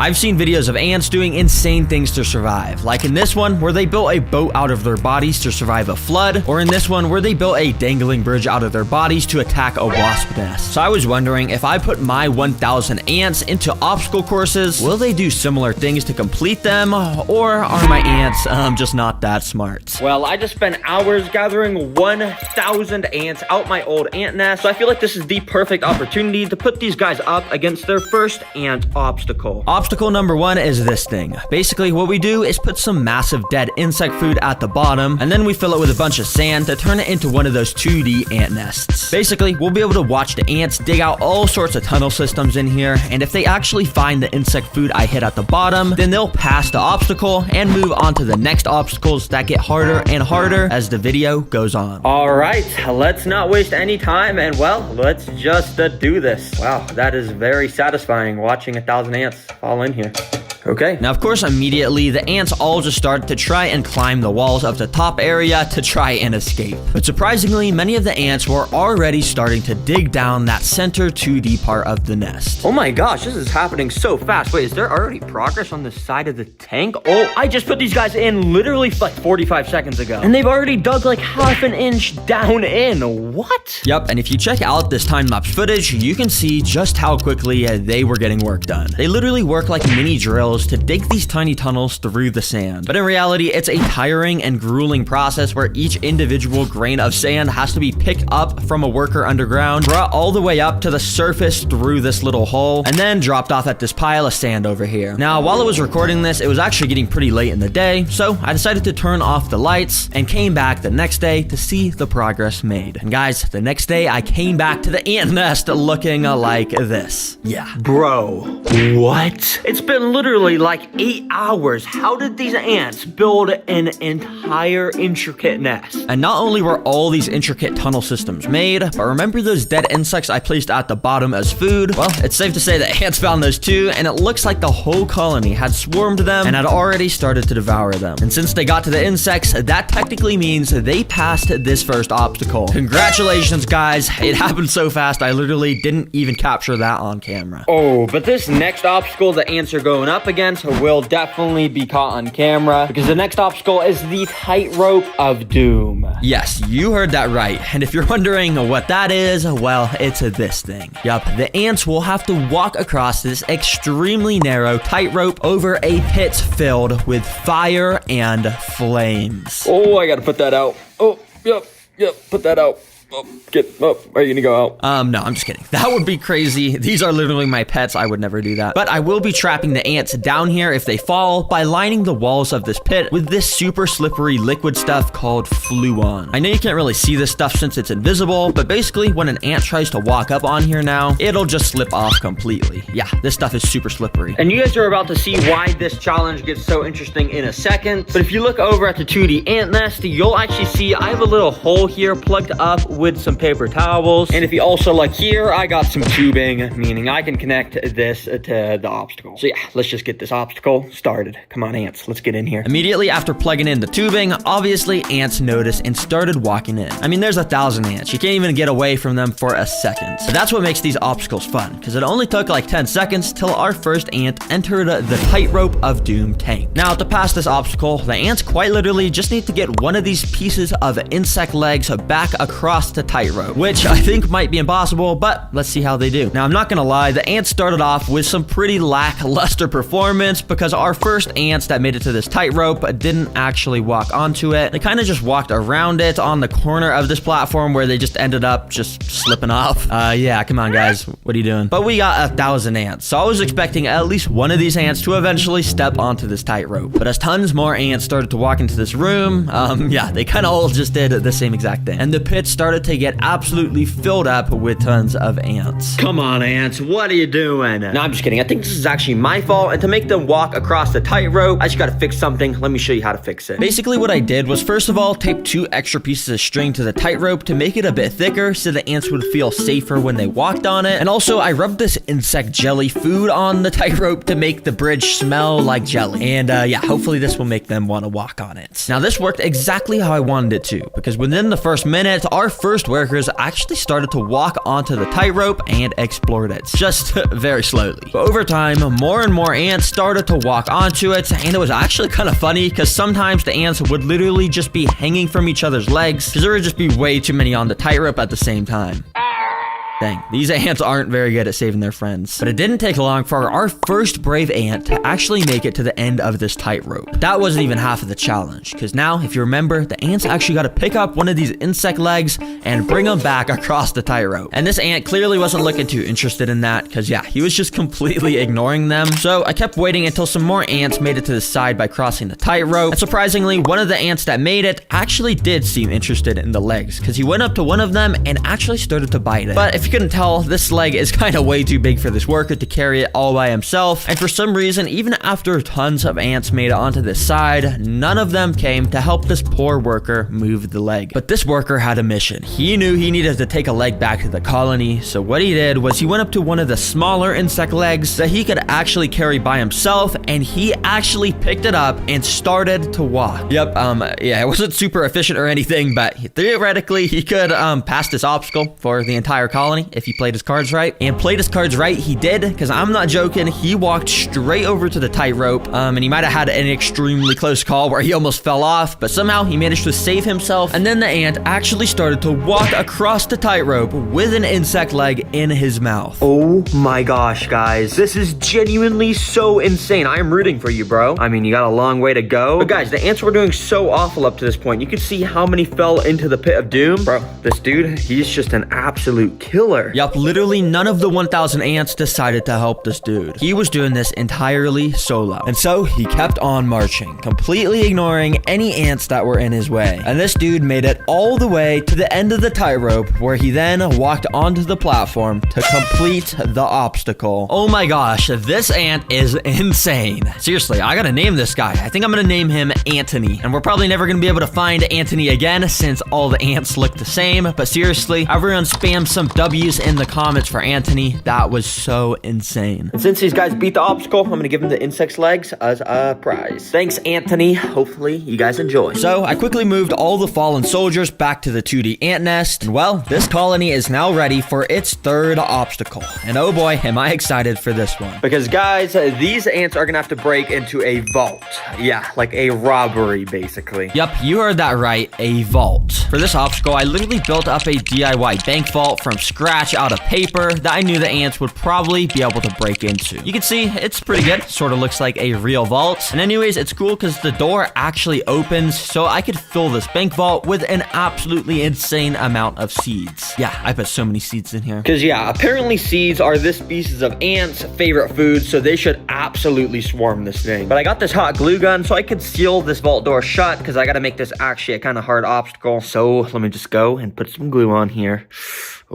I've seen videos of ants doing insane things to survive, like in this one where they built a boat out of their bodies to survive a flood, or in this one where they built a dangling bridge out of their bodies to attack a wasp nest. So I was wondering, if I put my 1,000 ants into obstacle courses, will they do similar things to complete them, or are my ants just not that smart? Well, I just spent hours gathering 1,000 ants out my old ant nest, so I feel like this is the perfect opportunity to put these guys up against their first ant obstacle. Obstacle number 1 is this thing. Basically, what we do is put some massive dead insect food at the bottom, and then we fill it with a bunch of sand to turn it into one of those 2D ant nests. Basically, we'll be able to watch the ants dig out all sorts of tunnel systems in here, and if they actually find the insect food I hit at the bottom, then they'll pass the obstacle and move on to the next obstacles that get harder and harder as the video goes on. Alright, let's not waste any time, and well, let's just do this. Wow, that is very satisfying watching 1,000 ants fall in here. Okay. Now, of course, immediately, the ants all just started to try and climb the walls of the top area to try and escape. But surprisingly, many of the ants were already starting to dig down that center 2D part of the nest. Oh my gosh, this is happening so fast. Wait, is there already progress on the side of the tank? Oh, I just put these guys in literally like 45 seconds ago, and they've already dug like half an inch down in. What? Yep, and if you check out this time-lapse footage, you can see just how quickly they were getting work done. They literally work like mini drills to dig these tiny tunnels through the sand. But in reality, it's a tiring and grueling process where each individual grain of sand has to be picked up from a worker underground, brought all the way up to the surface through this little hole, and then dropped off at this pile of sand over here. Now, while I was recording this, it was actually getting pretty late in the day, so I decided to turn off the lights and came back the next day to see the progress made. And guys, the next day I came back to the ant nest looking like this. Yeah. Bro, what? It's been literally like 8 hours. How did these ants build an entire intricate nest? And not only were all these intricate tunnel systems made, but remember those dead insects I placed at the bottom as food? Well, it's safe to say that ants found those too, and it looks like the whole colony had swarmed them and had already started to devour them. And since they got to the insects, that technically means they passed this first obstacle. Congratulations, guys. It happened so fast, I literally didn't even capture that on camera. Oh, but this next obstacle the ants are going up against will definitely be caught on camera, because the next obstacle is the tightrope of doom. Yes, you heard that right. And if you're wondering what that is, well, it's this thing. Yup, the ants will have to walk across this extremely narrow tightrope over a pit filled with fire and flames. Oh, I gotta put that out. Oh, yep, put that out. Are you gonna go out? No, I'm just kidding. That would be crazy. These are literally my pets. I would never do that. But I will be trapping the ants down here if they fall by lining the walls of this pit with this super slippery liquid stuff called Fluon. I know you can't really see this stuff since it's invisible, but basically when an ant tries to walk up on here now, it'll just slip off completely. Yeah, this stuff is super slippery. And you guys are about to see why this challenge gets so interesting in a second. But if you look over at the 2D ant nest, you'll actually see I have a little hole here plugged up with some paper towels, and if you also look here, I got some tubing, meaning I can connect this to the obstacle. So yeah, let's just get this obstacle started. Come on, ants, let's get in here. Immediately after plugging in the tubing, obviously ants noticed and started walking in. I mean, there's 1,000 ants. You can't even get away from them for a second. So that's what makes these obstacles fun, because it only took like 10 seconds till our first ant entered the tightrope of doom tank. Now, to pass this obstacle, the ants quite literally just need to get one of these pieces of insect legs back across the tightrope, which I think might be impossible, but let's see how they do. Now, I'm not gonna lie, the ants started off with some pretty lackluster performance, because our first ants that made it to this tightrope didn't actually walk onto it. They kind of just walked around it on the corner of this platform, where they just ended up just slipping off. Yeah, come on, guys, what are you doing? But we got 1,000 ants, so I was expecting at least one of these ants to eventually step onto this tightrope. But as tons more ants started to walk into this room, yeah, they kind of all just did the same exact thing, and the pit started to get absolutely filled up with tons of ants. Come on, ants, what are you doing? No, I'm just kidding. I think this is actually my fault, and to make them walk across the tightrope, I just gotta fix something. Let me show you how to fix it. Basically, what I did was, first of all, tape 2 extra pieces of string to the tightrope to make it a bit thicker so the ants would feel safer when they walked on it. And also, I rubbed this insect jelly food on the tightrope to make the bridge smell like jelly. And yeah, hopefully this will make them want to walk on it. Now, this worked exactly how I wanted it to, because within the first minute, our first workers actually started to walk onto the tightrope and explored it, just very slowly. But over time, more and more ants started to walk onto it, and it was actually kind of funny because sometimes the ants would literally just be hanging from each other's legs because there would just be way too many on the tightrope at the same time. Dang, these ants aren't very good at saving their friends. But it didn't take long for our first brave ant to actually make it to the end of this tightrope. That wasn't even half of the challenge, because now, if you remember, the ants actually got to pick up one of these insect legs and bring them back across the tightrope. And this ant clearly wasn't looking too interested in that, because yeah, he was just completely ignoring them. So I kept waiting until some more ants made it to the side by crossing the tightrope. And surprisingly, one of the ants that made it actually did seem interested in the legs, because he went up to one of them and actually started to bite it. But if you couldn't tell, this leg is kind of way too big for this worker to carry it all by himself, and for some reason, even after tons of ants made it onto this side, none of them came to help this poor worker move the leg. But this worker had a mission. He knew he needed to take a leg back to the colony, so what he did was he went up to one of the smaller insect legs that he could actually carry by himself, and he actually picked it up and started to walk. Yep, yeah, it wasn't super efficient or anything, but theoretically, he could pass this obstacle for the entire colony if he played his cards right. And played his cards right, he did, because I'm not joking, he walked straight over to the tightrope, and he might have had an extremely close call where he almost fell off, but somehow he managed to save himself, and then the ant actually started to walk across the tightrope with an insect leg in his mouth. Oh my gosh, guys, this is genuinely so insane. I am rooting for you, bro. I mean, you got a long way to go, but guys, the ants were doing so awful up to this point. You could see how many fell into the pit of doom. Bro, this dude, he's just an absolute killer. Yup, literally none of the 1,000 ants decided to help this dude. He was doing this entirely solo. And so he kept on marching, completely ignoring any ants that were in his way. And this dude made it all the way to the end of the tightrope, where he then walked onto the platform to complete the obstacle. Oh my gosh, this ant is insane. Seriously, I gotta name this guy. I think I'm gonna name him Anthony. And we're probably never gonna be able to find Anthony again since all the ants look the same. But seriously, everyone spam some W's in the comments for Anthony. That was so insane. And since these guys beat the obstacle, I'm gonna give them the insect's legs as a prize. Thanks, Anthony. Hopefully you guys enjoy. So I quickly moved all the fallen soldiers back to the 2D ant nest, and well, this colony is now ready for its third obstacle. And oh boy, am I excited for this one. Because guys, these ants are gonna have to break into a vault. Yeah, like a robbery, basically. Yep, you heard that right, a vault. For this obstacle, I literally built up a DIY bank vault from scratch out of paper that I knew the ants would probably be able to break into. You can see it's pretty good. Sort of looks like a real vault. And anyways, it's cool because the door actually opens, so I could fill this bank vault with an absolutely insane amount of seeds. Yeah, I put so many seeds in here. Because yeah, apparently seeds are this species of ants' favorite food, so they should absolutely swarm this thing. But I got this hot glue gun so I could seal this vault door shut, because I got to make this actually a kind of hard obstacle. So let me just go and put some glue on here.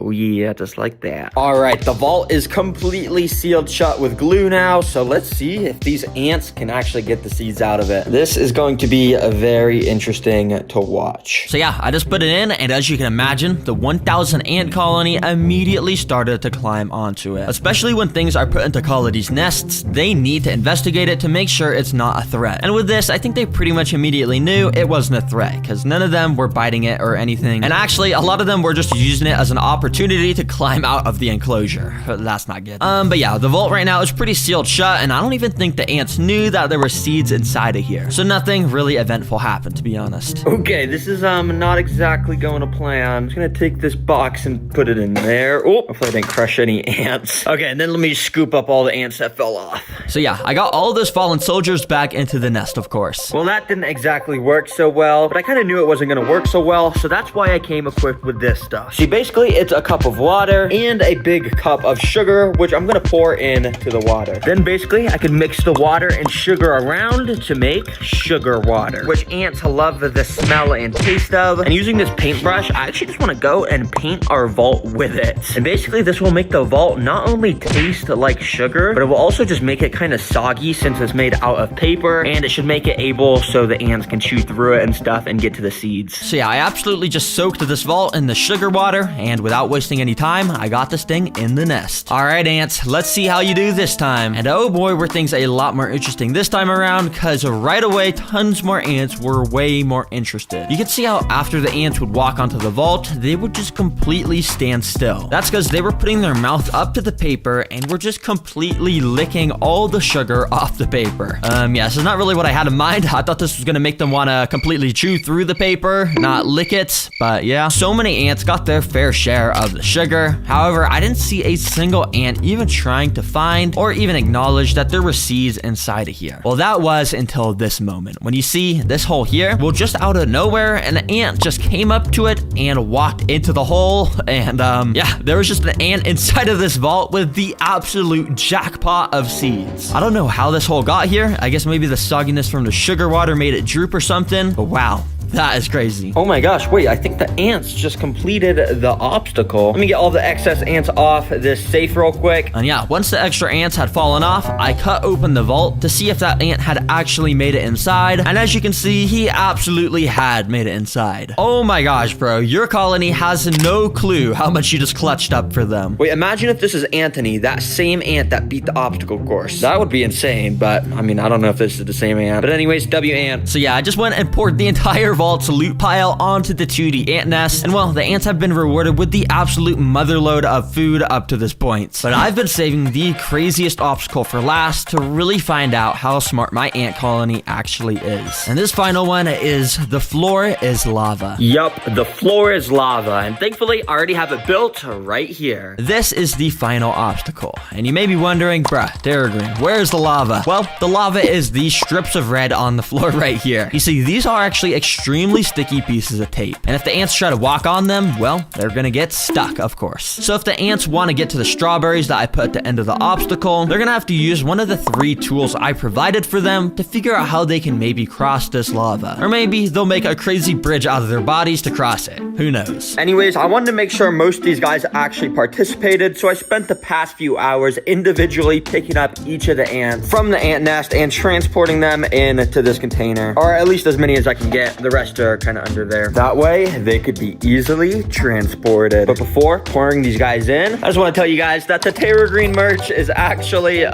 Oh yeah, just like that. All right, the vault is completely sealed shut with glue now, so let's see if these ants can actually get the seeds out of it. This is going to be very interesting to watch. So yeah, I just put it in, and as you can imagine, the 1,000 ant colony immediately started to climb onto it. Especially when things are put into colonies' nests, they need to investigate it to make sure it's not a threat. And with this, I think they pretty much immediately knew it wasn't a threat, because none of them were biting it or anything. And actually, a lot of them were just using it as an opportunity to climb out of the enclosure. That's not good. But yeah, the vault right now is pretty sealed shut, and I don't even think the ants knew that there were seeds inside of here. So nothing really eventful happened, to be honest. Okay, this is not exactly going to plan. I'm just gonna take this box and put it in there. Oh, hopefully I didn't crush any ants. Okay, and then let me scoop up all the ants that fell off. So yeah, I got all those fallen soldiers back into the nest, of course. Well, that didn't exactly work so well, but I kind of knew it wasn't gonna work so well, so that's why I came equipped with this stuff. See, basically, it's a cup of water and a big cup of sugar, which I'm gonna pour into the water. Then basically I can mix the water and sugar around to make sugar water, which ants love the smell and taste of. And using this paintbrush, I actually just want to go and paint our vault with it. And basically this will make the vault not only taste like sugar, but it will also just make it kind of soggy since it's made out of paper, and it should make it able so the ants can chew through it and stuff and get to the seeds. So yeah, I absolutely just soaked this vault in the sugar water, and without without wasting any time, I got this thing in the nest. All right, ants, let's see how you do this time. And oh boy, were things a lot more interesting this time around, because right away, tons more ants were way more interested. You can see how after the ants would walk onto the vault, they would just completely stand still. That's because they were putting their mouth up to the paper and were just completely licking all the sugar off the paper. Yeah, this is not really what I had in mind. I thought this was gonna make them want to completely chew through the paper, not lick it. But yeah, so many ants got their fair share of the sugar. However, I didn't see a single ant even trying to find or even acknowledge that there were seeds inside of here. Well, that was until this moment. When you see this hole here, well, just out of nowhere, an ant just came up to it and walked into the hole. And yeah, there was just an ant inside of this vault with the absolute jackpot of seeds. I don't know how this hole got here. I guess maybe the sogginess from the sugar water made it droop or something. But wow. That is crazy. Oh my gosh, wait, I think the ants just completed the obstacle. Let me get all the excess ants off this safe real quick. And yeah, once the extra ants had fallen off, I cut open the vault to see if that ant had actually made it inside. And as you can see, he absolutely had made it inside. Oh my gosh, bro, your colony has no clue how much you just clutched up for them. Wait, imagine if this is Anthony, that same ant that beat the obstacle course. That would be insane, but I mean, I don't know if this is the same ant. But anyways, W ant. So yeah, I just went and poured the entire vault's loot pile onto the 2D ant nest, and well, the ants have been rewarded with the absolute motherload of food up to this point. But I've been saving the craziest obstacle for last to really find out how smart my ant colony actually is. And this final one is the floor is lava. Yup, the floor is lava, and thankfully I already have it built right here. This is the final obstacle, and you may be wondering, bruh, Terragreen, where's the lava? Well, the lava is these strips of red on the floor right here. You see, these are actually extremely sticky pieces of tape. And if the ants try to walk on them, well, they're gonna get stuck, of course. So if the ants want to get to the strawberries that I put at the end of the obstacle, they're gonna have to use one of the 3 tools I provided for them to figure out how they can maybe cross this lava. Or maybe they'll make a crazy bridge out of their bodies to cross it. Who knows? Anyways, I wanted to make sure most of these guys actually participated, so I spent the past few hours individually picking up each of the ants from the ant nest and transporting them into this container. Or at least as many as I can get. The rest are kind of under there. That way, they could be easily transported. But before pouring these guys in, I just want to tell you guys that the Terragreen merch is actually,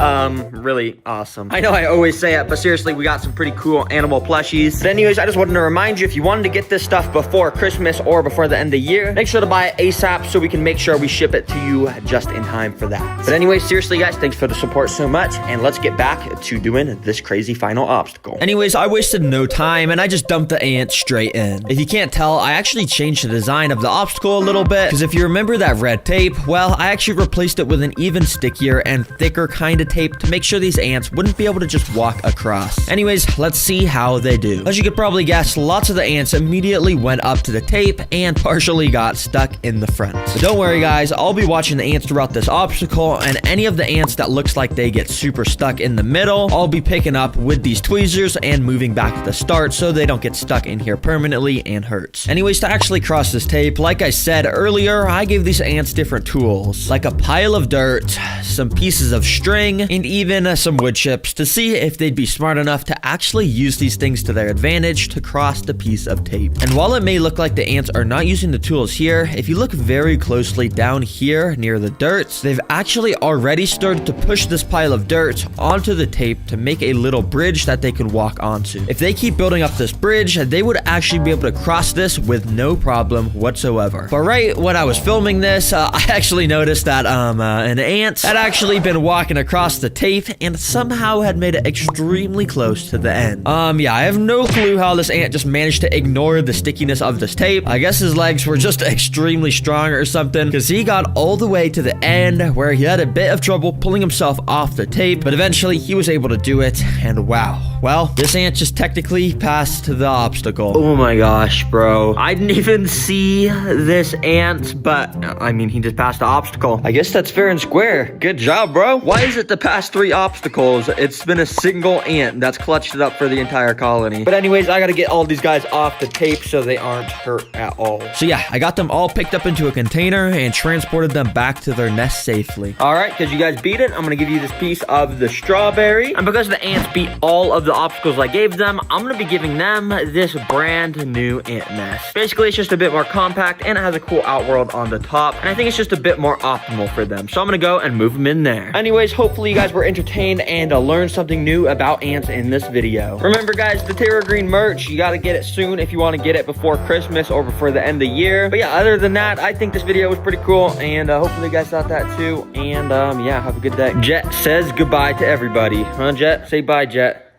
really awesome. I know I always say it, but seriously, we got some pretty cool animal plushies. But anyways, I just wanted to remind you, if you wanted to get this stuff before Christmas or before the end of the year, make sure to buy it ASAP so we can make sure we ship it to you just in time for that. But anyways, seriously, guys, thanks for the support so much, and let's get back to doing this crazy final obstacle. Anyways, I wasted no time, and I just dumped the ants straight in. If you can't tell, I actually changed the design of the obstacle a little bit, because if you remember that red tape, well, I actually replaced it with an even stickier and thicker kind of tape to make sure these ants wouldn't be able to just walk across. Anyways, let's see how they do. As you could probably guess, lots of the ants immediately went up to the tape and partially got stuck in the front. But don't worry, guys, I'll be watching the ants throughout this obstacle, and any of the ants that looks like they get super stuck in the middle, I'll be picking up with these tweezers and moving back to the start so they don't get stuck in here permanently and hurt. Anyways, to actually cross this tape, like I said earlier, I gave these ants different tools, like a pile of dirt, some pieces of string, and even some wood chips to see if they'd be smart enough to actually use these things to their advantage to cross the piece of tape. And while it may look like the ants are not using the tools here, if you look very closely down here near the dirt, they've actually already started to push this pile of dirt onto the tape to make a little bridge that they could walk onto. If they keep building up this bridge, they would actually be able to cross this with no problem whatsoever. But right when I was filming this, I actually noticed that an ant had actually been walking across the tape and somehow had made it extremely close to the end. Yeah, I have no clue how this ant just managed to ignore the stickiness of this tape. I guess his legs were just extremely strong or something, because he got all the way to the end where he had a bit of trouble pulling himself off the tape, but eventually he was able to do it, and wow. Well, this ant just technically passed the obstacle. Oh my gosh, bro. I didn't even see this ant, but I mean, he just passed the obstacle. I guess that's fair and square. Good job, bro. Why is it the past 3 obstacles, it's been a single ant that's clutched it up for the entire colony? But anyways, I gotta get all these guys off the tape so they aren't hurt at all. So yeah, I got them all picked up into a container and transported them back to their nest safely. All right, because you guys beat it, I'm gonna give you this piece of the strawberry. And because the ants beat all of the the obstacles I gave them, I'm gonna be giving them this brand new ant nest. Basically, it's just a bit more compact and it has a cool outworld on the top. And I think it's just a bit more optimal for them. So I'm gonna go and move them in there. Anyways, hopefully you guys were entertained and learned something new about ants in this video. Remember guys, the Terra Green merch, you gotta get it soon if you wanna get it before Christmas or before the end of the year. But yeah, other than that, I think this video was pretty cool and hopefully you guys thought that too. And yeah, have a good day. Jet says goodbye to everybody. Huh, Jet? Say bye, Jet.